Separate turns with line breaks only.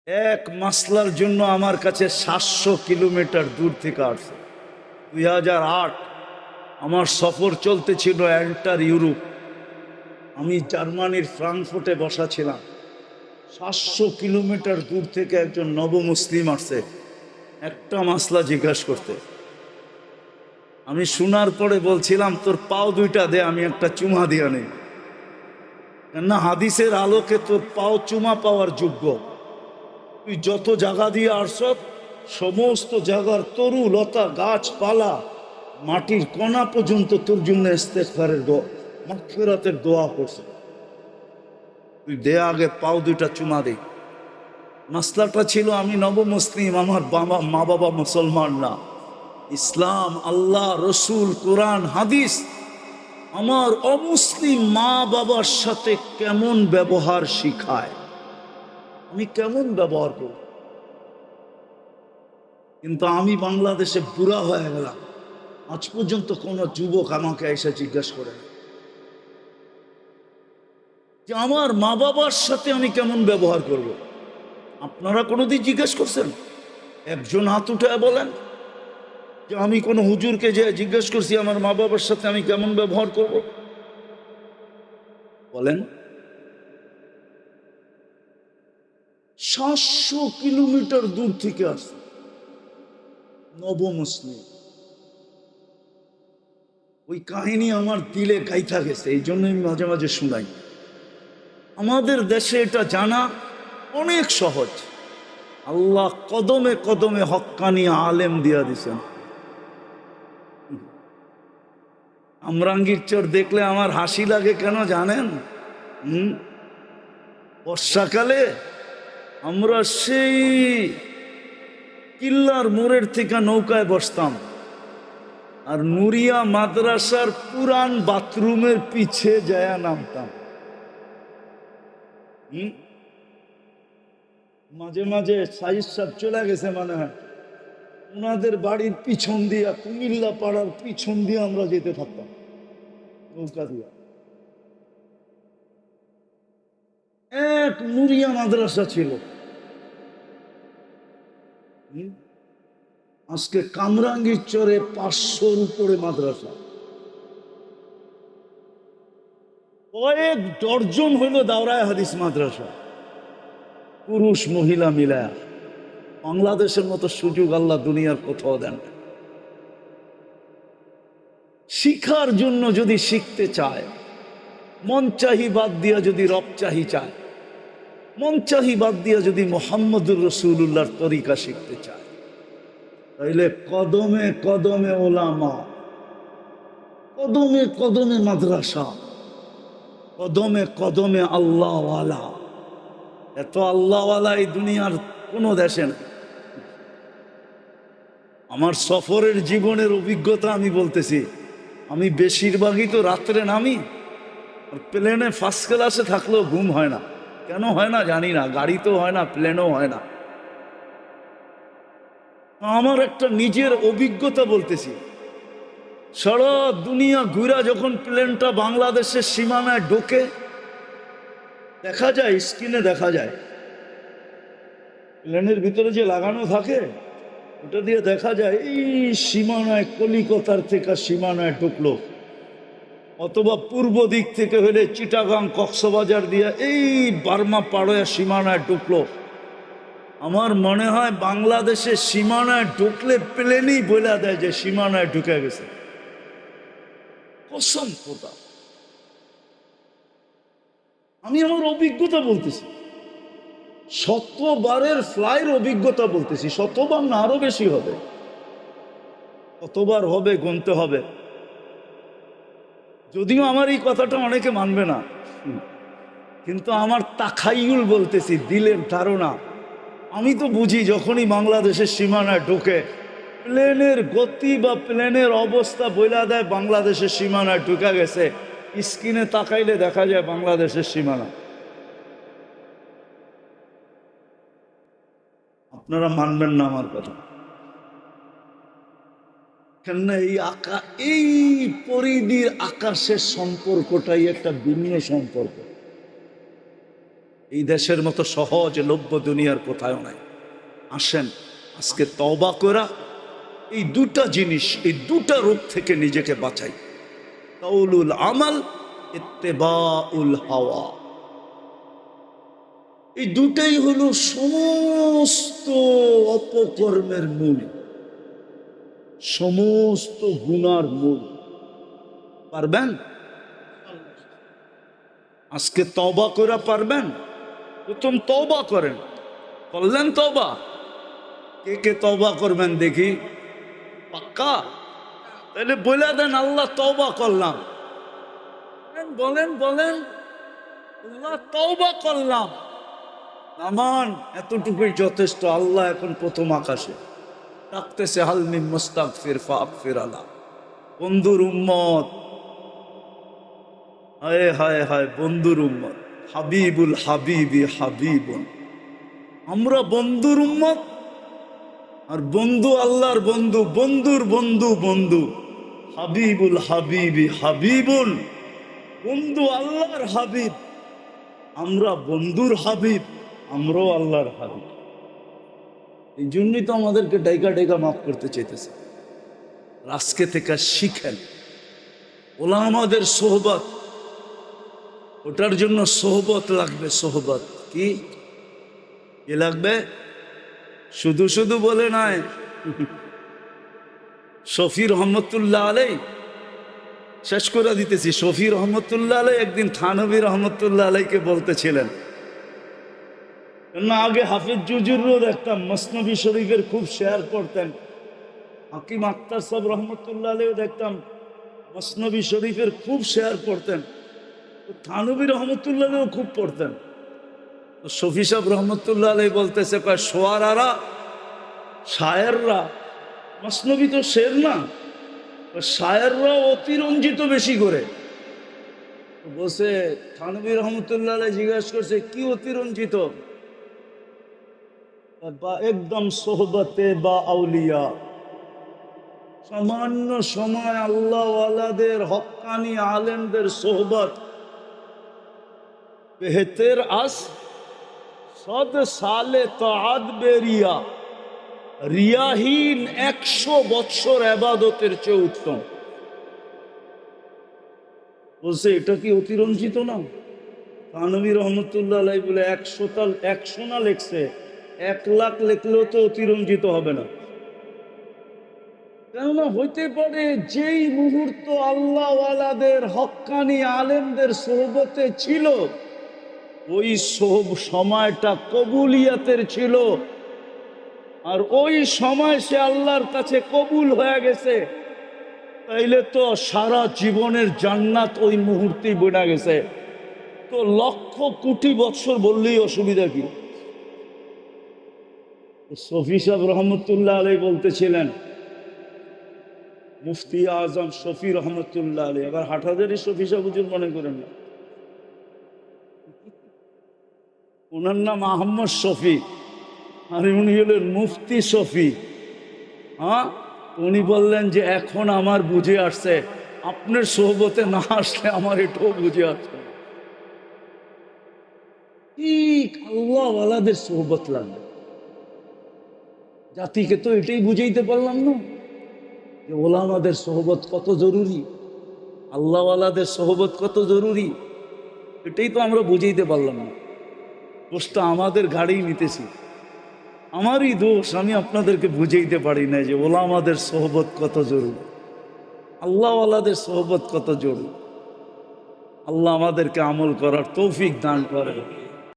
এক মাসলার জন্য আমার কাছে 700 কিলোমিটার দূর থেকে আসছে। 2008 আমার সফর চলতেছিল এন্টার ইউরোপ। আমি জার্মানির ফ্রাঙ্কফুর্টে বসা ছিলাম। 700 কিলোমিটার দূর থেকে একজন নবমুসলিম আসছে একটা মাসলা জিজ্ঞাসা করতে। আমি শোনার পরে বলছিলাম, তোর পাও দুইটা দে, আমি একটা চুমা দিয়া নেই। কেননা হাদিসের আলোকে তোর পাও চুমা পাওয়ার যোগ্য। তুই যত জায়গা দিয়ে আসছ, সমস্ত জায়গার তরু লতা গাছপালা মাটির কণা পর্যন্ত তোর জন্য ইস্তেগফারের দোয়া, মাগফিরাতের দোয়া করছে। তুই দে আগে পাও দুইটা চুমা দে। মাসলাটা ছিল, আমি নবমুসলিম, আমার মা বাবা মুসলমান না। ইসলাম, আল্লাহ, রসুল, কোরআন, হাদিস আমার অমুসলিম মা বাবার সাথে কেমন ব্যবহার শিখায়, আমি কেমন ব্যবহার করব। কিন্তু আমি বাংলাদেশে বুড়া হয়ে গেলাম, আজ পর্যন্ত কোনো যুবক আমাকে এসে জিজ্ঞাসা করে যে আমার মা বাবার সাথে আমি কেমন ব্যবহার করব। আপনারা কোনোদিন জিজ্ঞেস করছেন? একজন হাত উঠে বলেন যে আমি কোনো হুজুরকে যে জিজ্ঞেস করছি আমার মা বাবার সাথে আমি কেমন ব্যবহার করব? বলেন। 700 কিলোমিটার দূর থেকে আসছে নবমুসলিম। ওই কাহিনী আমার দিলে গাইথা গেছে, এই জন্য আমি মাঝে মাঝে শুনাই। আমাদের দেশে এটা জানা অনেক সহজ। আল্লাহ কদমে কদমে হক্কানি আলেম দিয়া দিছেন। আমরাঙ্গীর চর দেখলে আমার হাসি লাগে কেন জানেন? বর্ষাকালে আমরা সেই কিল্লার মোড়ের থেকে নৌকায় বসতাম, আর নুরিয়া মাদ্রাসার পুরান বাথরুমের পিছে যায়া নামতাম। মাঝে মাঝে সাইজ সাহেব চলে গেছে মানে হয়, ওনাদের বাড়ির পিছন দিয়া, কুমিল্লা পাড়ার পিছন দিয়ে আমরা যেতে থাকতাম নৌকা দিয়া। এক নুরিয়া মাদ্রাসা ছিল। আজকে কামরাঙ্গীর চরে 500-র উপরে মাদ্রাসা, কয়েক ডর্জন হইল দাওরায়ে হাদিস মাদ্রাসা, পুরুষ মহিলা মিলায়া। বাংলাদেশের মতো সুযোগ আল্লাহ দুনিয়ার কোথাও দেন। শিখার জন্য যদি শিখতে চায়, মন চাহি বাদ দিয়া যদি রব চাহি চায়, মন চাহি বাদ দিয়া যদি মুহাম্মদুর রাসূলুল্লাহর তরিকা শিখতে চায়, তাইলে কদমে কদমে ওলামা, কদমে কদমে মাদ্রাসা, কদমে কদমে আল্লাহওয়ালা। এত আল্লাহওয়ালা এই দুনিয়ার কোনো দেশে না। আমার সফরের জীবনের অভিজ্ঞতা আমি বলতেছি। আমি বেশিরভাগই তো রাত্রে নামি, আর প্লেনে ফার্স্ট ক্লাসে থাকলেও ঘুম হয় না। কেন হয় না জানি না, গাড়িতেও হয় না, প্লেনেও হয় না। আমার একটা নিজের অভিজ্ঞতা বলতেছি। সারা দুনিয়া ঘুরা যখন প্লেনটা বাংলাদেশের সীমানায় ঢোকে, দেখা যায়, স্ক্রিনে দেখা যায়, প্লেনের ভিতরে যে লাগানো থাকে ওটা দিয়ে দেখা যায় এই সীমানায় কলিকাতার থেকে সীমানায় ঢুকলো, অথবা পূর্ব দিক থেকে হলে চিটাগাং কক্সবাজার দিয়ে এই বার্মা পাড়োয়া সীমানায় ঢুকলো। আমার মনে হয় বাংলাদেশের সীমানায় ঢুকলে প্লেনই বলে দেয় যে সীমানায় ঢুকে গেছে। কসম খোদা, আমি আমার অভিজ্ঞতা বলতেছি, শতবারের ফ্লাইয়ের অভিজ্ঞতা বলতেছি। শতবার না, আরো বেশি হবে। কতবার হবে গুনতে হবে। যদিও আমার এই কথাটা অনেকে মানবে না, কিন্তু আমার তাখাইয়ুল বলতেছি, দিলের ধারণা। আমি তো বুঝি যখনই বাংলাদেশের সীমানায় ঢোকে, প্লেনের গতি বা প্লেনের অবস্থা বইলা দেয় বাংলাদেশের সীমানায় ঢুকে গেছে। স্ক্রিনে তাকাইলে দেখা যায় বাংলাদেশের সীমানা। আপনারা মানবেন না আমার কথা, কেননা এই পরিধির আকাশের সম্পর্কটাই একটা ভিন্ন সম্পর্ক। এই দেশের মতো সহজলভ্য দুনিয়ার কোথাও নাই। আসেন আজকে তওবা করা এই দুটা জিনিস, এই দুটা রূপ থেকে নিজেকে বাঁচাই। কাউলুল আমাল, ইত্তেবাউল হাওয়া, এই দুটাই হলো সমস্ত অপকর্মের মূল, সমস্ত গুনার মূল। পারবেন আজকে তওবা করা? পারবেন? প্রথম তওবা করেন। করলেন তওবা? কে কে তওবা করবেন দেখি? পাক্কা? তাহলে বলে দেন আল্লাহ তওবা করলাম। বলেন বলেন, আল্লাহ তওবা করলাম। নামান, এতটুকুই যথেষ্ট। আল্লাহ এখন প্রথম আকাশে ডাকতেছে, হাল মিন মুস্তাগফির ফাগফির আলা। বন্ধুর উম্মত, হায় হায় হায়, বন্ধুর উম্মত, হাবিবুল হাবিবি হাবিবুন। আমরা বন্ধুর উম্মত, আর বন্ধু আল্লাহর বন্ধু, বন্ধুর বন্ধু বন্ধু। হাবিবুল হাবিবি হাবিবুন, বন্ধু আল্লাহর হাবিব। আমরা বন্ধুর হাবিব, আমরাও আল্লাহর হাবিব। এই জন্যই তো আমাদেরকে ডাইকা ডাইকা মাফ করতে চাইতেছে। আজকে থেকে শিখেন ওলামাদের সোহবত, ওটার জন্য সোহবত লাগবে। সোহবত কি লাগবে? শুধু শুধু বলে নাই। শফি রহমতুল্লাহ আলাই, শেষ করে দিতেছি। শফি রহমতুল্লাহ আলাই একদিন থানভী রহমতুল্লাহ আলাইকে বলতেছিলেন, কেননা আগে হাফিজ জুজুরও দেখতাম মসনবী শরীফের খুব শেয়ার করতেন। হাকিম আক্তার সাহেব রহমতুল্লাহ আলাইও দেখতাম মসনবী শরীফের খুব শেয়ার করতেন। থানভী রহমতুল্লাহ আলাইও খুব পড়তেন। তো শফি সাহেব রহমতুল্লাহ আলাই বলতেছে, কয় শোয়ারারা, শায়েররা, মসনবী তো শের না, শায়েররা অতিরঞ্জিত বেশি করে। বসে থানভী রহমতুল্লাহ আলাই জিজ্ঞাসা করছে, কি অতিরঞ্জিত? বা একদম সোহবতে বা আউলিয়া, সামান্য সময় আল্লাহওয়ালাদের হক্কানি আলেমদের সোহবত, বেহতের আস সদ সালে তাআদ বেরিয়া, রিয়াহীন 100 বৎসর ইবাদতের চেয়ে উত্তম। বলছে এটা কি অতিরঞ্জিত না? থানভী রহমতুল্লাহ আলাইহি বলে 100 না লেখছে, 1 লাখ লেখলেও তো অতিরঞ্জিত হবে না। কেননা হইতে পারে যেই মুহূর্ত আল্লাহওয়ালাদের হক্কানি আলেমদের সোহবতে ছিল, ওই সময়টা কবুলিয়াতের ছিল, আর ওই সময় সে আল্লাহর কাছে কবুল হয়ে গেছে। তাইলে তো সারা জীবনের জান্নাত ওই মুহূর্তেই বইনা গেছে। তো লক্ষ কোটি বৎসর বললেই অসুবিধা কি? শফি সাহেব রহমতুল্লাহ আলাইহি বলতেছিলেন, মুফতি আজম শফি রহমতুল্লাহ আলাইহি, আবার হাটহাজারি শফি সাহেব হুজুর মনে করেন না, ওনার নাম আহমদ শফি, আর উনি হলেন মুফতি শফি। হ্যাঁ, উনি বললেন যে এখন আমার বুঝে আসছে, আপনার সোহবতে না আসলে আমার এটাও বুঝে আসছে। ঠিক আল্লাহওয়ালাদের সোহবত লাগবে। জাতিকে তো এটাই বুঝাইতে পারলাম না যে ওলামাদের সোহবত কত জরুরি, আল্লাহওয়ালাদের সোহবত কত জরুরি। এটাই তো আমরা বুঝাইতে পারলাম না। দোষটা আমাদের ঘাড়েই নিতেছি, আমারই দোষ। আমি আপনাদেরকে বুঝাইতে পারি না যে ওলামাদের সোহবত কত জরুরি, আল্লাহওয়ালাদের সোহবত কত জরুরি। আল্লাহ আমাদেরকে আমল করার তৌফিক দান করে।